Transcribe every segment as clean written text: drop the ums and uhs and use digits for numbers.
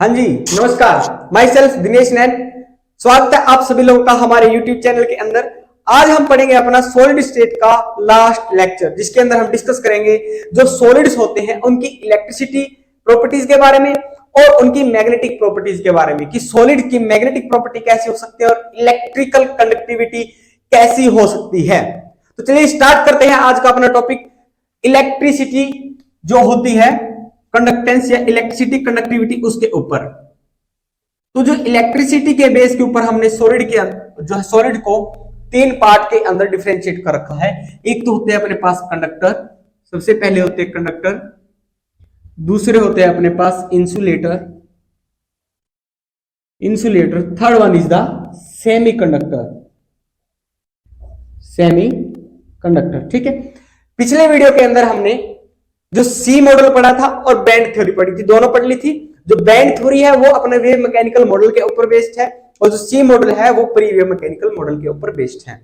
हाँ जी, नमस्कार। My self Dinesh नैन। स्वागत है आप सभी लोगों का हमारे YouTube चैनल के अंदर। आज हम पढ़ेंगे अपना सॉलिड स्टेट का लास्ट लेक्चर, जिसके अंदर हम डिस्कस करेंगे जो सॉलिड्स होते हैं उनकी इलेक्ट्रिसिटी प्रॉपर्टीज के बारे में और उनकी मैग्नेटिक प्रॉपर्टीज के बारे में, कि सॉलिड की मैग्नेटिक प्रॉपर्टी कैसी हो सकती है और इलेक्ट्रिकल कंडक्टिविटी कैसी हो सकती है। तो चलिए स्टार्ट करते हैं आज का अपना टॉपिक। इलेक्ट्रिसिटी जो होती है, कंडक्टेंस या इलेक्ट्रिसिटी कंडक्टिविटी, उसके ऊपर। तो जो इलेक्ट्रिसिटी के बेस के ऊपर हमने सॉलिड के जो है सॉलिड को तीन पार्ट के अंदर डिफरेंशिएट कर रखा है। एक तो होते हैं अपने पास कंडक्टर, सबसे पहले होते हैं कंडक्टर, दूसरे होते हैं अपने पास insulator, third one is the semiconductor. ठीक है, पिछले वीडियो के अंदर हमने जो सी मॉडल पढ़ा था और बैंड थ्योरी पढ़ी थी, दोनों पढ़ ली थी। जो बैंड थ्योरी है वो अपने वेव मैकेनिकल मॉडल के ऊपर बेस्ड है और जो सी मॉडल है वो प्री वेव मैकेनिकल मॉडल के ऊपर बेस्ड है।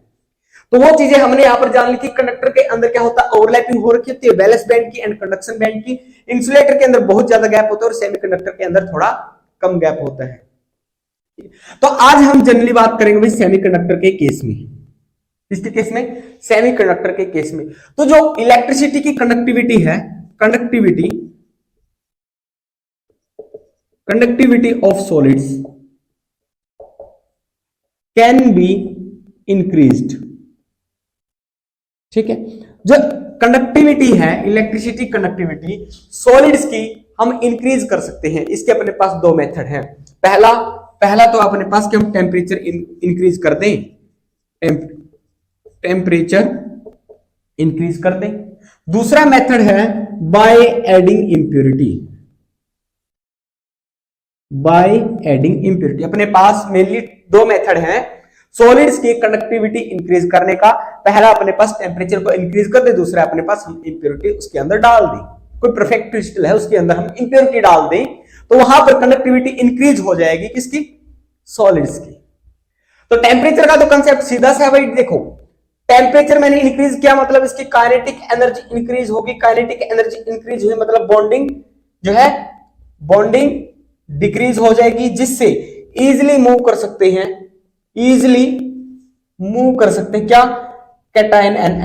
तो वो चीजें हमने यहां पर जान ली थी। कंडक्टर के अंदर क्या होता है, ओवरलैपिंग हो रखी होती है वैलेंस बैंड की एंड कंडक्शन बैंड की। इंसुलेटर के अंदर बहुत ज्यादा गैप होता है और सेमीकंडक्टर के अंदर थोड़ा कम गैप होता है। तो आज हम जनरली बात करेंगे भाई सेमीकंडक्टर के केस में। इसके केस में, सेमीकंडक्टर के केस में, तो जो इलेक्ट्रिसिटी की कंडक्टिविटी है, conductivity of solids can be increased. ठीक है, जो कंडक्टिविटी है, इलेक्ट्रिसिटी कंडक्टिविटी सॉलिड्स की हम इंक्रीज कर सकते हैं। इसके अपने पास दो मेथड हैं। पहला तो अपने पास कि हम टेम्परेचर इंक्रीज कर दें, टेम्परेचर इंक्रीज कर दें। दूसरा मेथड है बाय एडिंग इंप्योरिटी। अपने पास मेनली दो मेथड हैं सॉलिड्स की कंडक्टिविटी इंक्रीज करने का। पहला अपने पास टेम्परेचर को इंक्रीज कर दे, दूसरा अपने पास हम इंप्योरिटी उसके अंदर डाल दें। कोई परफेक्ट क्रिस्टल है उसके अंदर हम इंप्योरिटी डाल दें तो वहां पर कंडक्टिविटी इंक्रीज हो जाएगी, किसकी? सॉलिड्स की। तो टेम्परेचर का तो कंसेप्ट सीधा सा भाई, देखो टेम्परेचर मैंने इंक्रीज किया मतलब इसकी काइनेटिक एनर्जी इंक्रीज होगी। काइनेटिक एनर्जी इंक्रीज हुई मतलब बॉन्डिंग जो है, बॉन्डिंग डिक्रीज हो जाएगी, जिससे इजीली मूव कर सकते हैं क्या? Cation and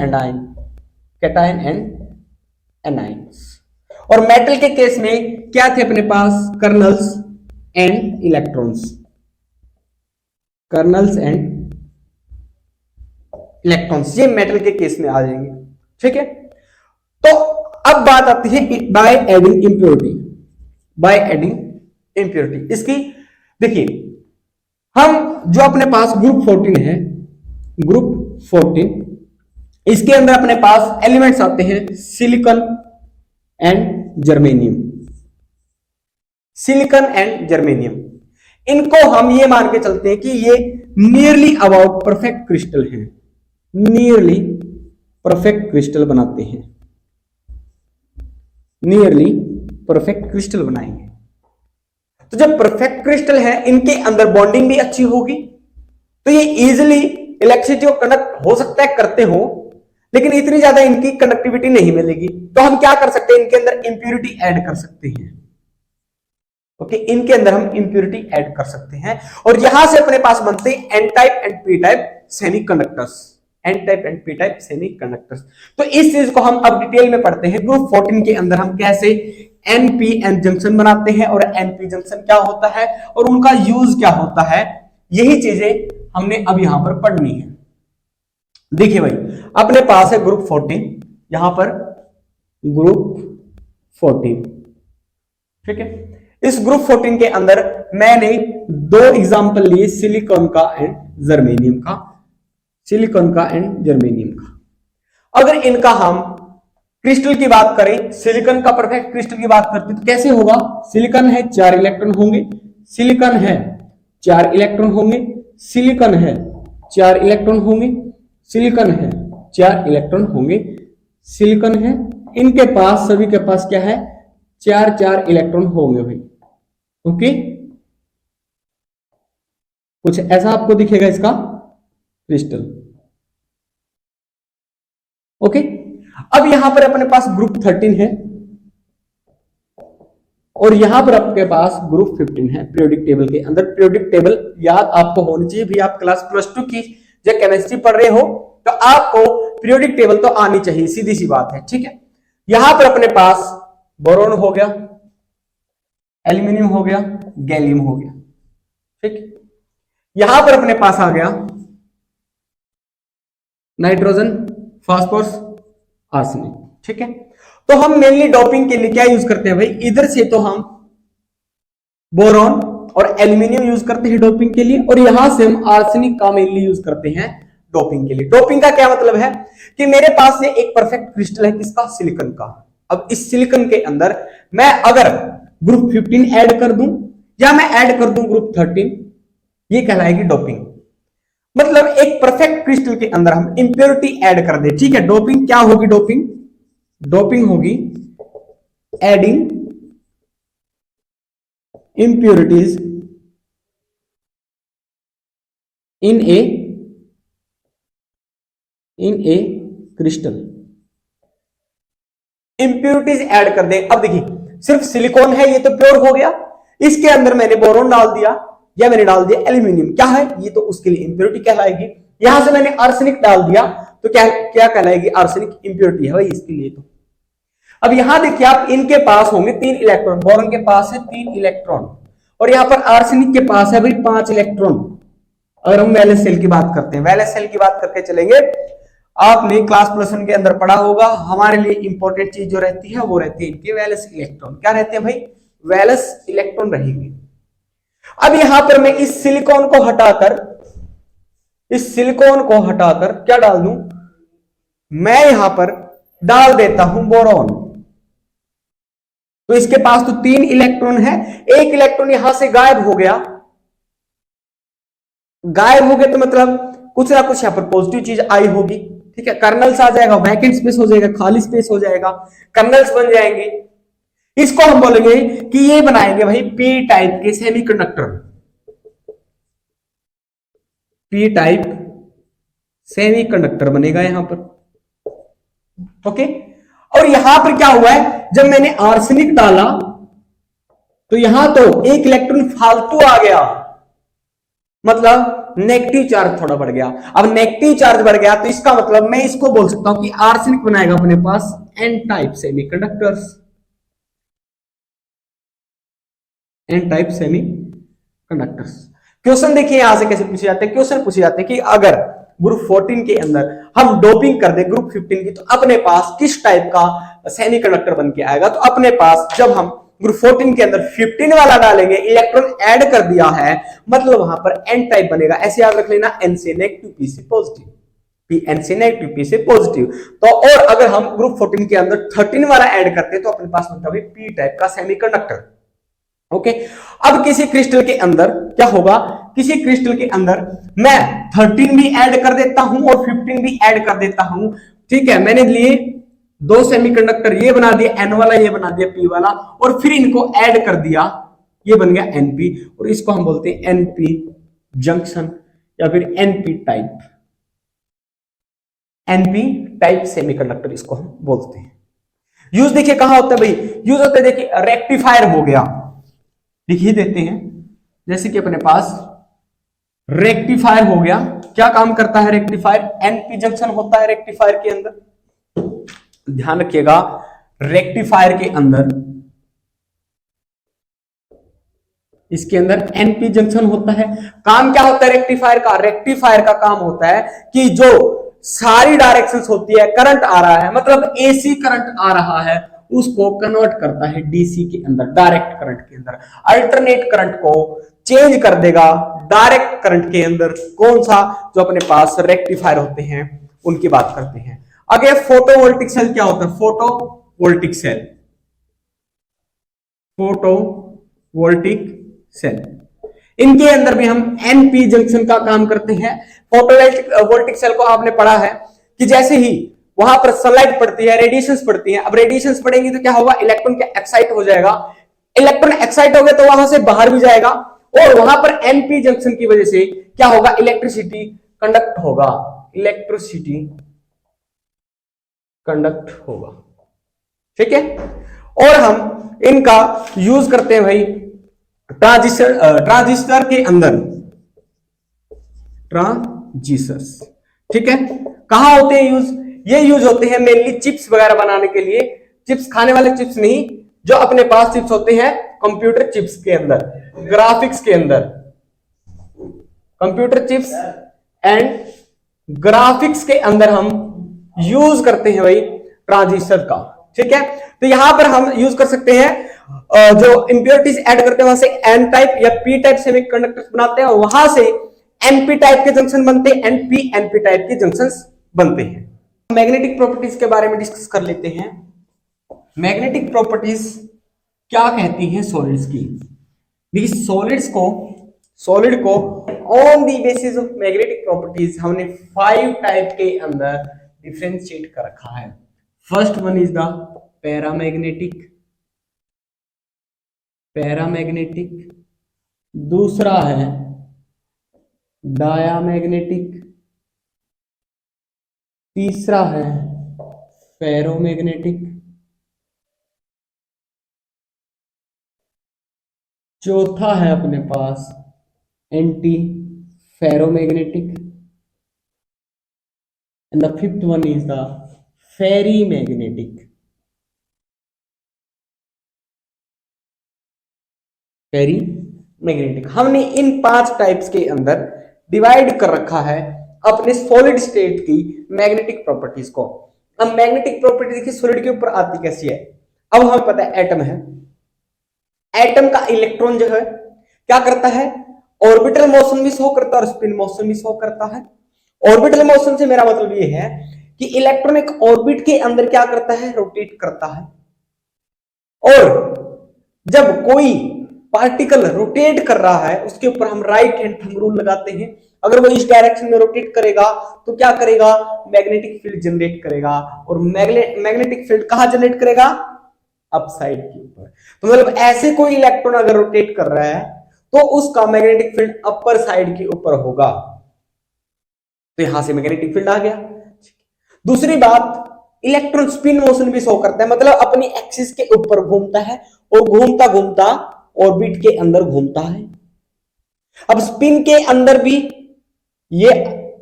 anions. और मेटल के केस में क्या थे अपने पास? Kernels and electrons. ये मेटल के केस में आ जाएंगे। ठीक है, तो अब बात आती है बाय एडिंग इंप्योरिटी। इसकी देखिए, हम जो अपने पास ग्रुप 14 है, इसके अंदर अपने पास एलिमेंट्स आते हैं सिलिकॉन एंड जर्मेनियम। इनको हम ये मान के चलते हैं कि ये नियरली अबाउट परफेक्ट क्रिस्टल है, बनाते हैं, बनाएंगे। तो जब परफेक्ट क्रिस्टल है, इनके अंदर बॉन्डिंग भी अच्छी होगी, तो ये इजीली इलेक्ट्रिसिटी को कनेक्ट हो सकता है, करते हो, लेकिन इतनी ज्यादा इनकी कंडक्टिविटी नहीं मिलेगी। तो हम क्या कर सकते हैं, इनके अंदर इंप्योरिटी ऐड कर सकते हैं। ओके, इनके अंदर हम इंप्योरिटी ऐड कर सकते हैं और यहां से अपने पास बनते हैं N type and P type semiconductors. तो इस चीज को हम अब डिटेल में पढ़ते हैं। ग्रुप 14 के अंदर हम कैसे एन जंक्शन बनाते हैं और एनपी जंक्शन क्या होता है और उनका यूज क्या होता है, यही चीजें हमने अब यहां पर पढ़नी है। देखिए भाई, अपने पास है ग्रुप 14, यहां पर ग्रुप 14। ठीक है, इस ग्रुप 14 के अंदर मैंने दो एग्जांपल लिए, सिलिकॉन का एंड जर्मेनियम का। अगर इनका हम क्रिस्टल की बात करें, सिलिकॉन का परफेक्ट क्रिस्टल की बात करते हैं तो कैसे होगा? सिलिकॉन है 4 इलेक्ट्रॉन होंगे, सिलिकॉन है 4 इलेक्ट्रॉन होंगे, सिलिकॉन है 4 इलेक्ट्रॉन होंगे, सिलिकॉन है 4 इलेक्ट्रॉन होंगे, सिलिकॉन है, इनके पास सभी के पास क्या है? 4 इलेक्ट्रॉन होंगे भाई। ओके, कुछ ऐसा आपको दिखेगा इसका क्रिस्टल। ओके, अब यहां पर अपने पास ग्रुप 13 है, और यहां पर आपके पास ग्रुप 15 है पीरियोडिक टेबल के अंदर। पीरियोडिक टेबल याद आपको होनी चाहिए भी, आप क्लास +2 की जब केमिस्ट्री पढ़ रहे हो तो आपको पीरियोडिक टेबल तो आनी चाहिए, सीधी सी बात है, ठीक है। यहां पर अपने पास बोरोन हो गया, एल्यूमिनियम हो गया, गैलियम हो गया, ठीक। यहां पर अपने पास आ गया नाइट्रोजन, फास्फोरस, आर्सेनिक, ठीक है। तो हम मेनली डोपिंग के लिए क्या यूज करते हैं भाई, इधर से तो हम बोरॉन और एल्यूमिनियम यूज करते हैं डोपिंग के लिए, और यहां से हम आर्सेनिक का मेनली यूज करते हैं डोपिंग के लिए। डोपिंग का क्या मतलब है कि मेरे पास ये एक परफेक्ट क्रिस्टल है किसका, सिलिकॉन का। अब इस सिलिकॉन के अंदर मैं अगर ग्रुप 15 ऐड कर दूं या मैं ऐड कर दूं ग्रुप 13, ये कहलाएगी डोपिंग। मतलब एक परफेक्ट क्रिस्टल के अंदर हम इंप्योरिटी ऐड कर दे, ठीक है। डोपिंग क्या होगी, डोपिंग होगी adding impurities in a crystal। Impurities add कर दे। अब देखिए सिर्फ सिलिकॉन है, ये तो प्योर हो गया, इसके अंदर मैंने बोरोन डाल दिया या मैंने डाल दिया एल्यूमिनियम, क्या है ये तो उसके लिए इंप्योरिटी कहलाएगी। यहां से मैंने आर्सेनिक डाल दिया तो क्या क्या कहलाएगी, आर्सेनिक इंप्योरिटी है भाई इसके लिए तो। अब यहां देखिए आप, इनके पास होंगे 3 इलेक्ट्रॉन, बोरॉन के पास है 3 इलेक्ट्रॉन और यहां पर आर्सेनिक के पास है भाई 5 इलेक्ट्रॉन। अगर हम वैलेंस शेल की बात करते हैं, वैलेंस शेल की बात करके चलेंगे, आपने क्लास +1 के अंदर पढ़ा होगा, हमारे लिए इंपॉर्टेंट चीज जो रहती है वो रहती है इनके वैलेंस इलेक्ट्रॉन। क्या रहते हैं भाई, वैलेंस इलेक्ट्रॉन रहेंगे। अब यहां पर मैं इस सिलिकॉन को हटाकर क्या डाल दूं, मैं यहां पर डाल देता हूं बोरॉन। तो इसके पास तो 3 इलेक्ट्रॉन है, एक इलेक्ट्रॉन यहां से गायब हो गया तो मतलब कुछ ना कुछ यहां पर पॉजिटिव चीज आई होगी, ठीक है। कर्नल्स आ जाएगा, वैकेंट स्पेस हो जाएगा, खाली स्पेस हो जाएगा, कर्नल्स बन जाएंगे। इसको हम बोलेंगे कि ये बनाएंगे भाई पी टाइप के सेमीकंडक्टर, पी टाइप सेमीकंडक्टर बनेगा यहां पर, ओके। और यहां पर क्या हुआ है, जब मैंने आर्सेनिक डाला तो यहां तो एक इलेक्ट्रॉन फालतू आ गया, मतलब नेगेटिव चार्ज थोड़ा बढ़ गया। अब नेगेटिव चार्ज बढ़ गया तो इसका मतलब मैं इसको बोल सकता हूं कि आर्सेनिक बनाएगा अपने पास N type semiconductors, N type semiconductors. Question देखिए यहां से कैसे पूछे जाते हैं, क्वेश्चन पूछे जाते हैं कि अगर ग्रुप 14 के अंदर हम डोपिंग कर दे ग्रुप 15 की, तो अपने पास किस टाइप का सेमीकंडक्टर बन के आएगा। तो अपने पास जब हम ग्रुप 14 के अंदर 15 वाला डालेंगे, इलेक्ट्रॉन ऐड कर दिया है, मतलब वहां पर एन टाइप बनेगा। ऐसे याद रख लेना, एन से नेगेटिव, पी से पॉजिटिव, पी एन से नेगेटिव, पी से पॉजिटिव। तो और अगर हम ग्रुप 14 के अंदर 13 वाला ऐड करते तो अपने पास बनता है पी टाइप का सेमीकंडक्टर, ओके। अब किसी क्रिस्टल के अंदर क्या होगा, किसी क्रिस्टल के अंदर मैं 13 भी ऐड कर देता हूं और 15 भी ऐड कर देता हूं, ठीक है। मैंने लिए 2 सेमीकंडक्टर, ये बना दिया एन वाला, ये बना दिया पी वाला, और फिर इनको ऐड कर दिया, ये बन गया एनपी, और इसको हम बोलते हैं एनपी जंक्शन या फिर NP type, NP type semiconductor इसको हम बोलते हैं। यूज देखिए कहां होता है भाई, यूज होता है देखिए रेक्टिफायर हो गया, लिख ही देते हैं। जैसे कि अपने पास रेक्टिफायर हो गया, क्या काम करता है रेक्टिफायर, एनपी जंक्शन होता है रेक्टिफायर के अंदर, ध्यान रखिएगा। रेक्टिफायर के अंदर, इसके अंदर एनपी जंक्शन होता है। काम क्या होता है रेक्टिफायर का, रेक्टिफायर का काम होता है कि जो सारी डायरेक्शंस होती है, करंट आ रहा है, मतलब एसी करंट आ रहा है, उसको कन्वर्ट करता है डीसी के अंदर, डायरेक्ट करंट के अंदर। अल्टरनेट करंट को चेंज कर देगा डायरेक्ट करंट के अंदर। कौन सा, जो अपने पास रेक्टिफायर होते हैं उनकी बात करते हैं। आगे फोटोवोल्टिक सेल क्या होता है, फोटोवोल्टिक सेल, फोटोवोल्टिक सेल, इनके अंदर भी हम एनपी जंक्शन का काम करते हैं। फोटोवोल्टिक सेल को आपने पढ़ा है कि जैसे ही वहां पर सनलाइट पड़ती है, रेडिएशंस पड़ती हैं, अब रेडिएशंस पड़ेंगी तो क्या होगा, इलेक्ट्रॉन क्या एक्साइट हो जाएगा, इलेक्ट्रॉन एक्साइट हो गया तो वहां से बाहर भी जाएगा, और वहां पर एनपी जंक्शन की वजह से क्या होगा, इलेक्ट्रिसिटी कंडक्ट होगा, इलेक्ट्रिसिटी कंडक्ट होगा, ठीक है। और हम इनका यूज करते हैं भाई ट्रांजिस्टर के अंदर, ट्रांजिस्टर्स, ठीक है। कहां होते हैं यूज? ये यूज होते हैं मेनली चिप्स वगैरह बनाने के लिए, चिप्स खाने वाले चिप्स नहीं, जो अपने पास चिप्स होते हैं कंप्यूटर चिप्स के अंदर, ग्राफिक्स के अंदर, कंप्यूटर चिप्स एंड ग्राफिक्स के अंदर हम यूज करते हैं भाई ट्रांजिस्टर का, ठीक है। तो यहां पर हम यूज कर सकते हैं जो इंप्योरिटीज ऐड करते हैं वहां से एन टाइप या पी टाइप सेमीकंडक्टर्स बनाते हैं, और वहां से एनपी टाइप के जंक्शन बनते हैं, एनपी एनपी टाइप के जंक्शंस बनते हैं। मैग्नेटिक प्रॉपर्टीज के बारे में डिस्कस कर लेते हैं। मैग्नेटिक प्रॉपर्टीज क्या कहती हैं सॉलिड्स की? देखिए सॉलिड को on the basis of magnetic properties हमने 5 टाइप के अंदर डिफरेंशिएट कर रखा है। First one is the paramagnetic, दूसरा है डायामैग्नेटिक, तीसरा है फेरोमैग्नेटिक, चौथा है अपने पास anti ferromagnetic, and the fifth one is the ferrimagnetic. Ferrimagnetic हमने इन 5 टाइप्स के अंदर डिवाइड कर रखा है अपने सॉलिड स्टेट की मैग्नेटिक प्रॉपर्टीज को। अब मैग्नेटिक प्रॉपर्टी देखिए सॉलिड के ऊपर आती कैसी है। अब हमें पता है एटम है, एटम का इलेक्ट्रॉन जो है क्या करता है, ऑर्बिटल मोशन भी शो करता है और स्पिन मोशन भी शो करता है। ऑर्बिटल मोशन से मेरा मतलब ये है कि इलेक्ट्रॉन एक ऑर्बिट के अंदर क्या करता है, रोटेट करता है। और जब कोई पार्टिकल रोटेट कर रहा है उसके ऊपर हम राइट हैंड थंब रूल लगाते हैं। अगर वो इस डायरेक्शन में रोटेट करेगा तो क्या करेगा, मैग्नेटिक फील्ड जनरेट करेगा। और मैग्नेटिक फील्ड कहां जनरेट करेगा, अपसाइड के ऊपर। तो मतलब ऐसे कोई इलेक्ट्रॉन अगर रोटेट कर रहा है तो उसका मैग्नेटिक फील्ड अपर साइड के ऊपर होगा। तो यहां से मैग्नेटिक फील्ड आ गया। दूसरी बात, इलेक्ट्रॉन स्पिन मोशन भी शो करता है, मतलब अपनी एक्सिस के ऊपर घूमता है और घूमता घूमता ऑर्बिट के अंदर घूमता है। अब स्पिन के अंदर भी ये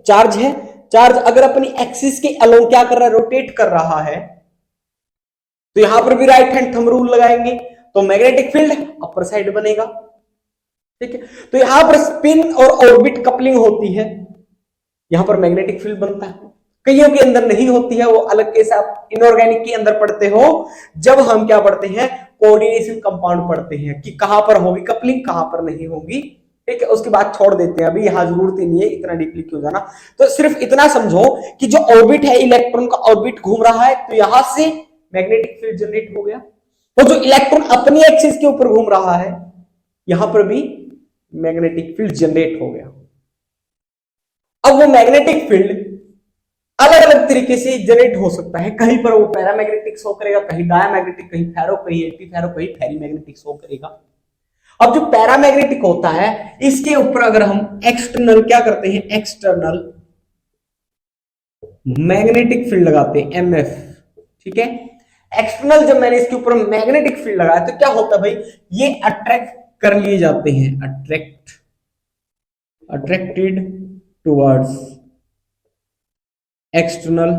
चार्ज है, चार्ज अगर अपनी एक्सिस के अलोंग क्या कर रहा है, रोटेट कर रहा है, तो यहां पर भी राइट हैंड थंब रूल लगाएंगे तो मैग्नेटिक फील्ड अपर साइड बनेगा, ठीक है। तो यहां पर स्पिन और ऑर्बिट कपलिंग होती है, यहां पर मैग्नेटिक फील्ड बनता है। कईयों के अंदर नहीं होती है, वो अलग केस आप इनऑर्गेनिक के अंदर पढ़ते हो, जब हम क्या पढ़ते हैं, कोऑर्डिनेशन कंपाउंड पढ़ते हैं कि कहां पर होगी कपलिंग, कहां पर नहीं होगी, ठीक है। उसके बाद छोड़ देते हैं, अभी यहां जरूरत ही नहीं है इतना डीपली क्यों जाना। तो सिर्फ इतना समझो कि जो ऑर्बिट है, इलेक्ट्रॉन का ऑर्बिट घूम रहा है, तो यहां से मैग्नेटिक फील्ड जनरेट हो गया। और जो इलेक्ट्रॉन अपनी एक्सिस के ऊपर घूम रहा है, यहां पर भी मैग्नेटिक फील्ड जनरेट हो गया। अब वो मैग्नेटिक फील्ड अलग अलग तरीके से जनरेट हो सकता है। कहीं पर वो पैरामैग्नेटिक शो करेगा, कहीं डायामैग्नेटिक, कहीं फेरो, कहीं एंटी फेरो, कहीं फेरीमैग्नेटिक शो करेगा। अब जो पैरामैग्नेटिक होता है इसके ऊपर अगर हम एक्सटर्नल क्या करते हैं, एक्सटर्नल मैग्नेटिक फील्ड लगाते हैं, एमएफ, ठीक है। एक्सटर्नल जब मैंने इसके ऊपर मैग्नेटिक फील्ड लगाया तो क्या होता है भाई, ये अट्रैक्ट कर लिए जाते हैं, attracted towards external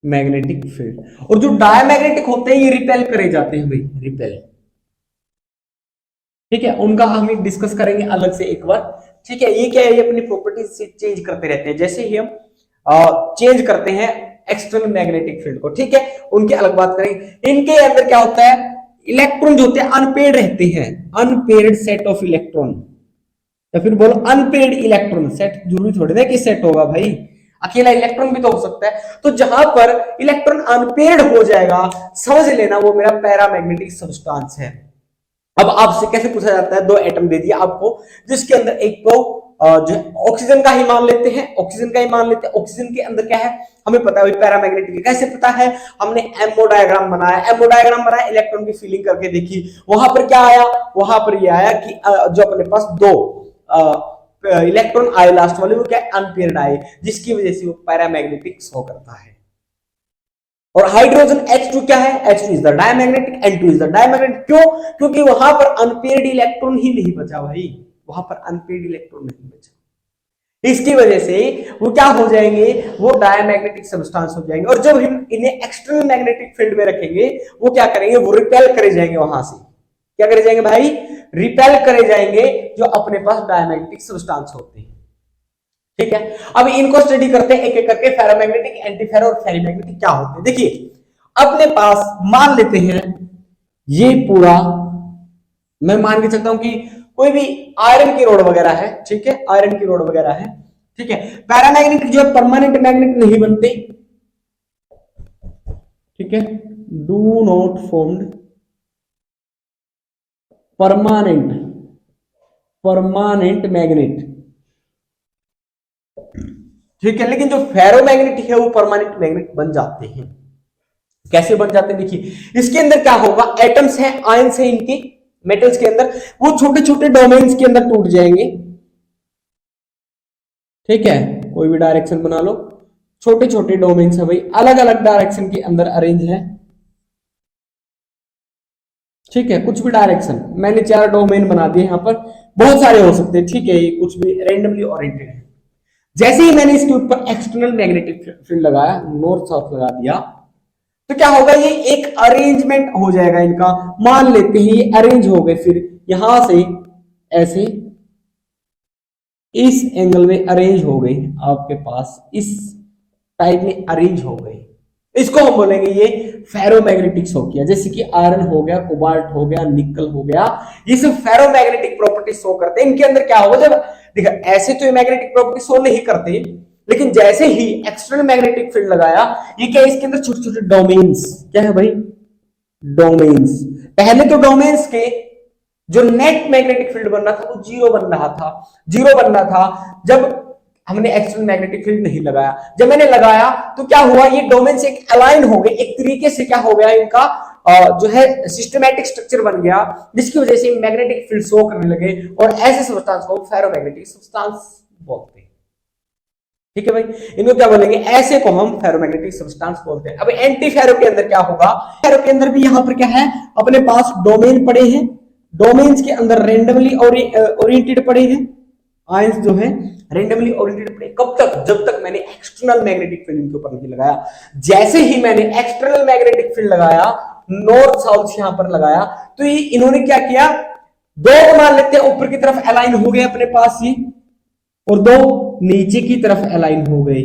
magnetic field. और जो डायमैग्नेटिक होते हैं ये रिपेल करे जाते हैं भाई, रिपेल, ठीक है। उनका हम डिस्कस करेंगे अलग से एक बार, ठीक है। ये क्या है, ये अपनी प्रॉपर्टीज से चेंज करते रहते हैं, जैसे ही हम चेंज करते हैं एक्सटर्नल मैग्नेटिक फील्ड को, ठीक है, उनकी अलग बात करेंगे। इनके अंदर क्या होता है, इलेक्ट्रॉन जो होते हैं अनपेयर्ड रहते हैं, अनपेयर्ड सेट ऑफ इलेक्ट्रॉन, या फिर बोलो अनपेयर्ड इलेक्ट्रॉन। सेट जरूरी थोड़ी ना कि सेट होगा भाई, अकेला इलेक्ट्रॉन भी तो हो सकता है। तो जहां पर इलेक्ट्रॉन अनपेयर्ड हो जाएगा, समझ लेना वो मेरा पैरामैग्नेटिक सब्सटेंस है। अब आपसे कैसे पूछा जाता है, 2 एटम दे दिया आपको, जिसके अंदर एक को जो ऑक्सीजन का ही मान लेते हैं, ऑक्सीजन का ही मान लेते हैं। ऑक्सीजन के अंदर क्या है हमें पता है, पैरामैग्नेटिक। कैसे पता है, हमने एमओ डायग्राम बनाया, इलेक्ट्रॉन की फीलिंग करके देखी, वहां पर क्या आया, वहां पर ये आया कि जो अपने पास 2 इलेक्ट्रॉन आए लास्ट वाले, वो क्या अनपेयर्ड आए, जिसकी वजह से वो पैरामैग्नेटिक शो करता है। और हाइड्रोजन H2 क्या है, H2 is the diamagnetic, N2 is the diamagnetic. क्यों? क्योंकि वहां पर अनपेयर्ड इलेक्ट्रॉन ही नहीं बचा भाई, वहां पर अनपेयर्ड इलेक्ट्रॉन नहीं बचा, इसकी वजह से वो क्या हो जाएंगे, वो डायमैग्नेटिक सब्सटेंस हो जाएंगे। और जब हम इन्हें एक्सटर्नल मैग्नेटिक फील्ड में रखेंगे, वो क्या करेंगे, वो रिपेल करे जाएंगे वहां से। क्या करे जाएंगे भाई, रिपेल करे जाएंगे जो अपने पास डायमैग्नेटिक सब्सटेंस होते हैं। ठीक है, अब इनको स्टडी करते हैं एक एक करके, फेरोमैग्नेटिक, एंटीफेरो और फेरीमैग्नेटिक क्या होते हैं। देखिए अपने पास मान लेते हैं ये पूरा, मैं मान के चलता हूं कि कोई भी आयरन की रोड वगैरह है, ठीक है, आयरन की रोड वगैरह है, ठीक है। पैरामैग्नेटिक जो है परमानेंट मैग्नेट नहीं बनते, ठीक है, do not formed permanent magnet, ठीक है। लेकिन जो फेरोमैग्नेटिक है वो परमानेंट मैग्नेट बन जाते हैं। कैसे बन जाते हैं, देखिए इसके अंदर क्या होगा, एटम्स हैं, आयंस हैं इनके मेटल्स के अंदर, वो छोटे छोटे डोमेन्स के अंदर टूट जाएंगे, ठीक है। कोई भी डायरेक्शन बना लो, छोटे छोटे डोमेन्स है भाई, अलग अलग डायरेक्शन के अंदर अरेंज है, ठीक है। कुछ भी डायरेक्शन, मैंने 4 डोमेन बना दिए, यहां पर बहुत सारे हो सकते हैं, ठीक है, ये कुछ भी रेंडमली ओरिएंटेड है। जैसे ही मैंने इसके ऊपर एक्सटर्नल मैग्नेटिक फील्ड लगाया, नॉर्थ साउथ लगा दिया, तो क्या होगा, ये एक अरेंजमेंट हो जाएगा इनका। मान लेते हैं ये अरेंज हो गए, फिर यहां से ऐसे इस एंगल में अरेंज हो गई, आपके पास इस टाइप में अरेंज हो गई, इसको हम बोलेंगे ये फेरोमैग्नेटिक्स हो गया। जैसे कि आयरन हो गया, कोबाल्ट हो गया, निकल हो गया, ये सब फेरोमैग्नेटिक प्रॉपर्टीज शो करते हैं। इनके अंदर क्या होगा, जब देखा ऐसे तो ये मैग्नेटिक प्रॉपर्टी शो नहीं करते, लेकिन जैसे ही एक्सटर्नल मैग्नेटिक फील्ड लगाया, ये क्या, इसके अंदर छोटे छोटे डोमेन्स, क्या है भाई, डोमेन्स। पहले तो डोमेन्स के जो नेट मैग्नेटिक फील्ड बन रहा था वो जीरो बन रहा था, जब हमने एक्सटर्नल मैग्नेटिक फील्ड नहीं लगाया। जब मैंने लगाया तो क्या हुआ, ये डोमेन से एक अलाइन हो गए, एक तरीके से क्या हो गया, इनका जो है सिस्टमैटिक स्ट्रक्चर बन गया, जिसकी वजह से मैग्नेटिक फील्ड शो करने लगे, और ऐसे सब्सटेंस को फेरोमैग्नेटिक सब्सटेंस बोलते हैं। ठीक है भाई, इनको क्या बोलेंगे, ऐसे को हम फेरोमैग्नेटिक सब्सटेंस बोलते हैं। अब एंटी फेरो के अंदर क्या होगा, फेरो के अंदर भी यहां पर क्या है, अपने पास डोमेन पड़े हैं, डोमेन्स के अंदर रेंडमली ओरिएंटेड पड़े हैं, आयंस जो है रेंडमली ओरिएंटेड पड़े। कब तक, जब तक मैंने एक्सटर्नल मैग्नेटिक फील्ड इनके ऊपर नहीं लगाया। जैसे ही मैंने एक्सटर्नल मैग्नेटिक फील्ड लगाया, नॉर्थ साउथ यहां पर लगाया, तो ये इन्होंने क्या किया, दो मान लेते हैं ऊपर की तरफ अलाइन हो गए अपने पास ये, और दो नीचे की तरफ अलाइन हो गए।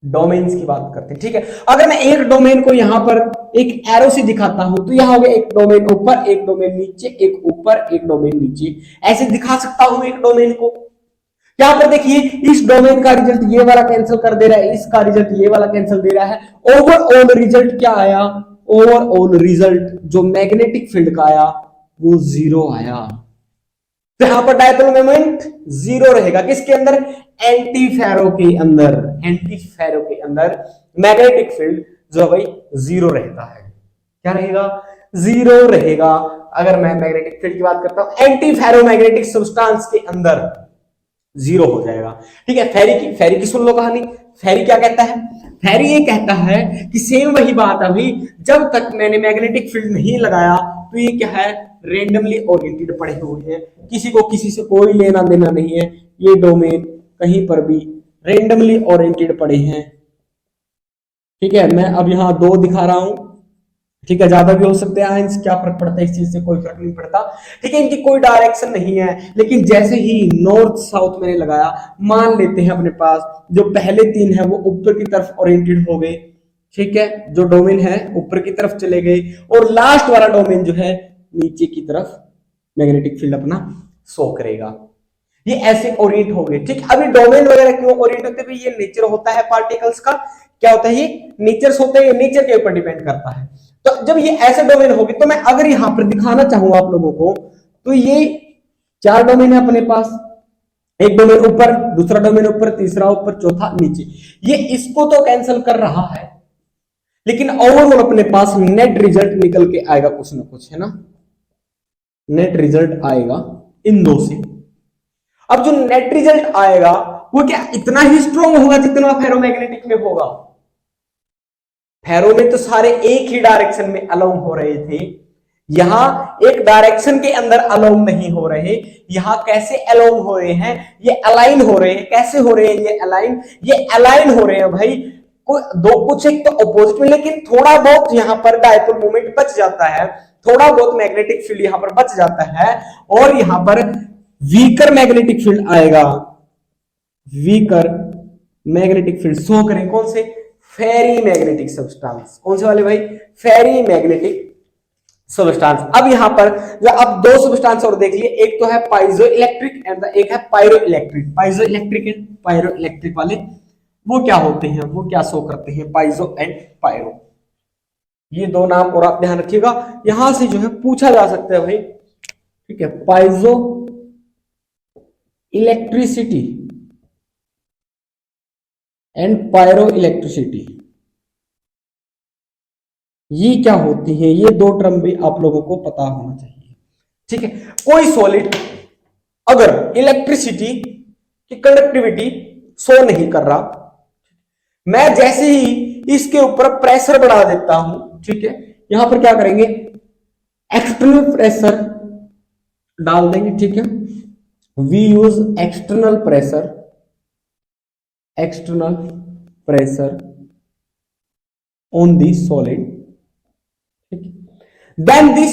डोमेन्स की बात करते हैं, ठीक है। अगर मैं एक डोमेन को यहां पर एक एरो से दिखाता हूं, तो यहां हो गया एक डोमेन ऊपर, एक डोमेन नीचे, एक ऊपर, एक डोमेन नीचे, ऐसे दिखा सकता हूं एक डोमेन को। यहां पर देखिए, इस डोमेन का रिजल्ट ये वाला कैंसिल कर दे रहा है, इसका रिजल्ट ये वाला कैंसिल दे रहा है। ओवरऑल रिजल्ट क्या आया, ओवरऑल रिजल्ट जो मैग्नेटिक फील्ड का आया वो जीरो आया। तो यहां पर डायपोल मोमेंट जीरो रहेगा, किसके अंदर, एंटी फेरो के अंदर। एंटी फेरो के अंदर मैग्नेटिक फील्ड जो भाई जीरो रहता है। क्या रहेगा, जीरो रहेगा। अगर मैं मैग्नेटिक फील्ड की बात करता हूं, एंटी फेरोमैग्नेटिक सब्सटेंस के अंदर जीरो हो जाएगा। ठीक है, फेरी की सुन लो कहानी। फेरी क्या कहता है, फेरी ये कहता है कि सेम वही बात अभी, जब तक मैंने मैग्नेटिक फील्ड नहीं लगाया तो ये क्या है, रेंडमली ओरिएंटेड पड़े हुए हैं, किसी को किसी से कोई लेना देना नहीं है। ये डोमेन कहीं पर भी रेंडमली ओरिएंटेड पड़े हैं। ठीक है, मैं अब यहां 2 दिखा रहा हूं, ठीक है, ज्यादा भी हो सकते हैं आयंस, क्या फर्क पड़ता है, इस चीज से कोई फर्क नहीं पड़ता। ठीक है, इनकी कोई डायरेक्शन नहीं है, लेकिन जैसे ही नॉर्थ साउथ मैंने लगाया, मान लेते हैं अपने पास जो पहले 3 है वो ऊपर की तरफ ओरिएंटेड हो गए। ठीक है, जो डोमेन है ऊपर की तरफ चले गए, और लास्ट वाला डोमेन जो है नीचे की तरफ मैग्नेटिक फील्ड अपना शो करेगा। ये ऐसे ओरिएंट हो गए। ठीक, अभी डोमेन वगैरह क्यों ओरिएंट होते हैं, ये नेचर होता है पार्टिकल्स का। क्या होता है, ये नेचर्स होते हैं, ये नेचर के ऊपर डिपेंड करता है। तो जब ये ऐसे डोमेन होगी, तो मैं अगर यहां पर दिखाना चाहूंगा आप लोगों को, तो ये 4 डोमेन है अपने पास, एक डोमेन ऊपर, दूसरा डोमेन ऊपर, तीसरा ऊपर, चौथा नीचे। ये इसको तो कैंसिल कर रहा है, लेकिन ओवरऑल अपने पास नेट रिजल्ट निकल के आएगा कुछ ना कुछ, है ना, नेट रिजल्ट आएगा इन 2 से। अब जो नेट रिजल्ट आएगा वो क्या इतना ही स्ट्रॉन्ग होगा जितना फेरोमैग्नेटिक में होगा, फेरो में तो सारे एक ही डायरेक्शन में अलाउन हो रहे थे, यहां एक डायरेक्शन के अंदर अलाउन नहीं हो रहे। यहां कैसे अलाउन हो रहे हैं, ये अलाइन हो रहे हैं। कैसे हो रहे हैं ये अलाइन हो रहे हैं भाई। कुछ एक तो अपोजिट में, लेकिन थोड़ा बहुत यहां पर डायपोल मोमेंट बच जाता है, थोड़ा बहुत मैग्नेटिक फील्ड यहां पर बच जाता है, और यहां पर वीकर मैग्नेटिक फील्ड आएगा। वीकर मैग्नेटिक फील्ड शो करें कौन से, फेरी मैग्नेटिक सब्सटेंस। कौन से वाले भाई, फेरी मैग्नेटिक सब्सटेंस। अब यहां पर अब दो सब्सटेंस और देख लिए, एक तो है पाइजो इलेक्ट्रिक एंड एक है pyroelectric. Piezoelectric and pyroelectric वाले वो क्या होते हैं, वो क्या शो करते हैं, पाइजो एंड पायरो। ये दो नाम और आप ध्यान रखिएगा, यहां से जो है पूछा जा सकता है भाई, ठीक है। पाइजो इलेक्ट्रिसिटी एंड पायरो इलेक्ट्रिसिटी, ये क्या होती है, ये दो टर्म भी आप लोगों को पता होना चाहिए, ठीक है। कोई सॉलिड अगर इलेक्ट्रिसिटी की कंडक्टिविटी शो नहीं कर रहा, मैं जैसे ही इसके ऊपर प्रेशर बढ़ा देता हूं, ठीक है, यहां पर क्या करेंगे, एक्सटर्नल प्रेशर डाल देंगे, ठीक है। We use external pressure on the solid, then this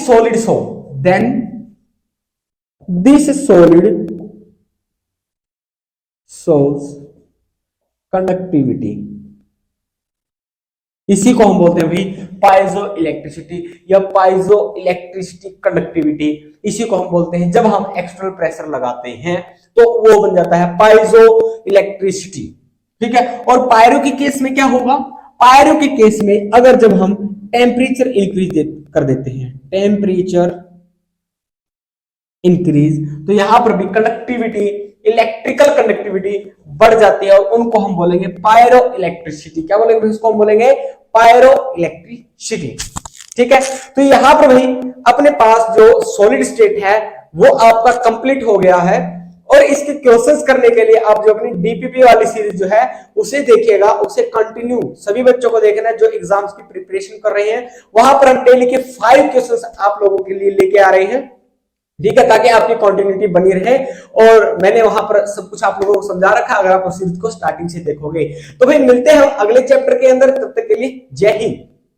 solid shows conductivity। इसी को हम बोलते हैं भाई पाइजो इलेक्ट्रिसिटी या पाइजो इलेक्ट्रिसिटी कंडक्टिविटी। इसी को हम बोलते हैं, जब हम एक्सटर्नल प्रेशर लगाते हैं तो वो बन जाता है पाइजो इलेक्ट्रिसिटी, ठीक है। और पायरो के केस में क्या होगा, पायरो के केस में अगर जब हम टेम्परेचर इंक्रीज कर देते हैं, टेम्परेचर इंक्रीज, तो यहां पर भी कंडक्टिविटी, इलेक्ट्रिकल कंडक्टिविटी बढ़ जाती है, और उनको हम बोलेंगे पायरो इलेक्ट्रिसिटी। क्या बोलेंगे इसको, हम बोलेंगे पायरो इलेक्ट्रिसिटी, ठीक है। तो यहां पर भाई अपने पास जो सॉलिड स्टेट है वो आपका कंप्लीट हो गया है, और इसके क्वेश्चंस करने के लिए आप जो अपनी डीपीपी वाली सीरीज जो है उसे देखिएगा, उसे कंटिन्यू सभी बच्चों को देखना है जो एग्जाम्स की प्रिपरेशन कर रहे हैं। वहां पर हम डेली के 5 क्वेश्चंस आप लोगों के लिए लेके आ रहे हैं, ठीक है, ताकि आपकी कंटिन्यूटी बनी रहे। और मैंने वहां पर सब कुछ आप लोगों को समझा रखा, अगर आप उस सीरीज को स्टार्टिंग से देखोगे। तो भाई मिलते हैं अगले चैप्टर के अंदर, तब तक के लिए जय हिंद।